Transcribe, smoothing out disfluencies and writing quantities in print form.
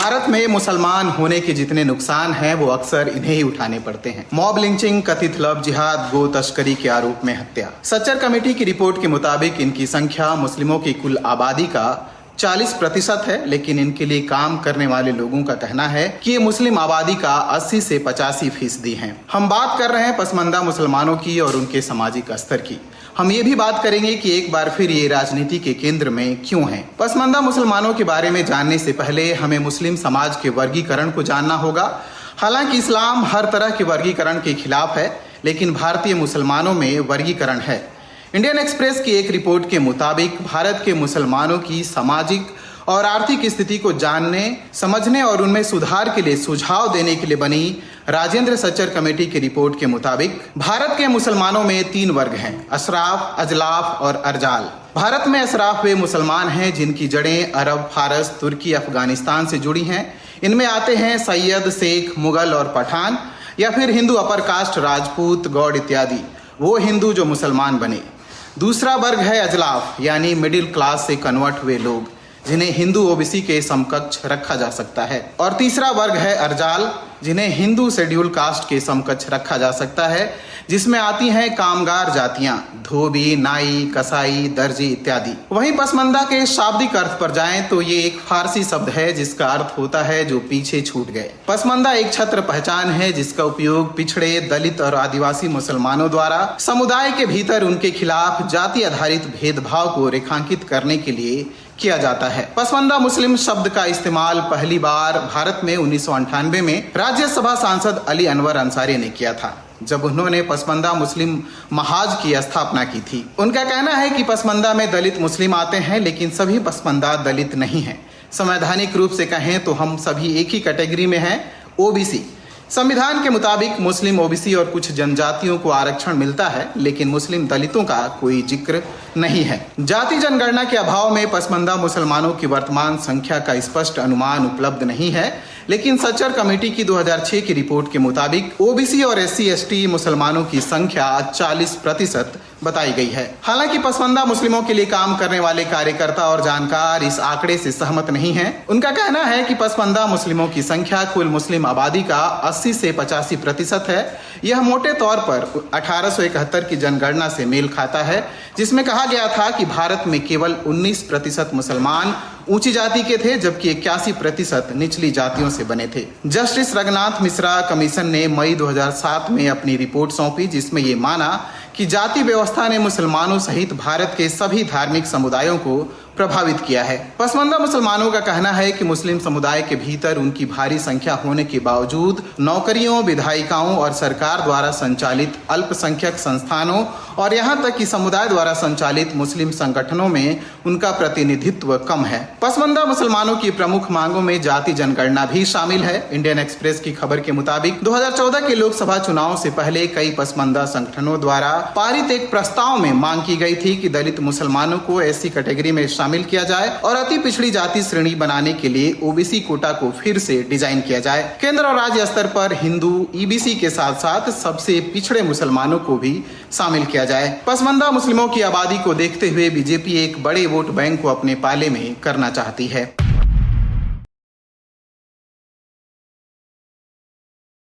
भारत में मुसलमान होने के जितने नुकसान हैं वो अक्सर इन्हें ही उठाने पड़ते हैं। मॉब लिंचिंग, कथित लव जिहाद, गो तस्करी के आरोप में हत्या। सच्चर कमेटी की रिपोर्ट के मुताबिक इनकी संख्या मुस्लिमों की कुल आबादी का 40% है, लेकिन इनके लिए काम करने वाले लोगों का कहना है कि ये मुस्लिम आबादी का 80 से 85% है। हम बात कर रहे हैं पसमानदा मुसलमानों की और उनके सामाजिक स्तर की। हम ये भी बात करेंगे कि एक बार फिर ये राजनीति के केंद्र में क्यों हैं। पसमानदा मुसलमानों के बारे में जानने से पहले हमें मुस्लिम समाज के वर्गीकरण को जानना होगा। हालांकि इस्लाम हर तरह के वर्गीकरण के खिलाफ है, लेकिन भारतीय मुसलमानों में वर्गीकरण है। इंडियन एक्सप्रेस की एक रिपोर्ट के मुताबिक भारत के मुसलमानों की सामाजिक और आर्थिक स्थिति को जानने, समझने और उनमें सुधार के लिए सुझाव देने के लिए बनी राजेंद्र सच्चर कमेटी की रिपोर्ट के मुताबिक भारत के मुसलमानों में 3 वर्ग हैं: अशराफ, अजलाफ और अर्जाल। भारत में अशराफ वे मुसलमान हैं जिनकी जड़ें अरब, फारस, तुर्की, अफगानिस्तान से जुड़ी हैं। इनमें आते हैं सैयद, शेख, मुगल और पठान, या फिर हिंदू अपर कास्ट, राजपूत, गौड़ इत्यादि, वो हिंदू जो मुसलमान बने। दूसरा वर्ग है अजलाफ, यानी मिडिल क्लास से कन्वर्ट हुए लोग, जिन्हें हिंदू ओबीसी के समकक्ष रखा जा सकता है। और तीसरा वर्ग है अर्जाल, जिन्हें हिंदू शेड्यूल कास्ट के समकक्ष रखा जा सकता है, जिसमें आती हैं कामगार जातियां, धोबी, नाई, कसाई, दर्जी इत्यादि। वहीं पसमानदा के शाब्दिक अर्थ पर जाएं तो ये एक फारसी शब्द है जिसका अर्थ होता है जो पीछे छूट गए। पसमानदा एक छत्र पहचान है जिसका उपयोग पिछड़े, दलित और आदिवासी मुसलमानों द्वारा समुदाय के भीतर उनके खिलाफ जाति आधारित भेदभाव को रेखांकित करने के लिए किया जाता है। पसमानदा मुस्लिम शब्द का इस्तेमाल पहली बार भारत में 1998 में राज्यसभा सांसद अली अनवर अंसारी ने किया था, जब उन्होंने पसमानदा मुस्लिम महाज की स्थापना की थी। उनका कहना है कि पसमानदा में दलित मुस्लिम आते हैं, लेकिन सभी पसमानदा दलित नहीं हैं। संवैधानिक रूप से कहें तो हम सभी एक ही कैटेगरी में हैं, ओबीसी। संविधान के मुताबिक मुस्लिम, ओबीसी और कुछ जनजातियों को आरक्षण मिलता है, लेकिन मुस्लिम दलितों का कोई जिक्र नहीं है। जाति जनगणना के अभाव में पसमानदा मुसलमानों की वर्तमान संख्या का स्पष्ट अनुमान उपलब्ध नहीं है, लेकिन सच्चर कमेटी की 2006 की रिपोर्ट के मुताबिक ओबीसी और SC/ST मुसलमानों की संख्या 40% बताई गई है। हालांकि पसमानदा मुस्लिमों के लिए काम करने वाले कार्यकर्ता और जानकार इस आंकड़े से सहमत नहीं हैं। उनका कहना है कि पसमानदा मुस्लिमों की संख्या कुल मुस्लिम आबादी का 80 से 85% है। यह मोटे तौर पर 1871 की जनगणना से मेल खाता है, जिसमें कहा गया था कि भारत में केवल 19% मुसलमान ऊंची जाति के थे, जबकि 81% निचली जातियों से बने थे। जस्टिस रघुनाथ मिश्रा कमीशन ने मई 2007 में अपनी रिपोर्ट सौंपी, जिसमें ये माना कि जाति व्यवस्था ने मुसलमानों सहित भारत के सभी धार्मिक समुदायों को प्रभावित किया है। पसमानदा मुसलमानों का कहना है कि मुस्लिम समुदाय के भीतर उनकी भारी संख्या होने के बावजूद नौकरियों, विधायिकाओं और सरकार द्वारा संचालित अल्पसंख्यक संस्थानों और यहाँ तक कि समुदाय द्वारा संचालित मुस्लिम संगठनों में उनका प्रतिनिधित्व कम है। पसमानदा मुसलमानों की प्रमुख मांगों में जाति जनगणना भी शामिल है। इंडियन एक्सप्रेस की खबर के मुताबिक 2014 के लोकसभा चुनाव से पहले कई पसमानदा संगठनों द्वारा पारित एक प्रस्ताव में मांग की गई थी कि दलित मुसलमानों को SC कैटेगरी में शामिल किया जाए और अति पिछड़ी जाति श्रेणी बनाने के लिए ओबीसी कोटा को फिर से डिजाइन किया जाए। केंद्र और राज्य स्तर पर हिंदू, EBC के साथ साथ सबसे पिछड़े मुसलमानों को भी शामिल किया जाए। पसमानदा मुस्लिमों की आबादी को देखते हुए बीजेपी एक बड़े वोट बैंक को अपने पाले में करना चाहती है।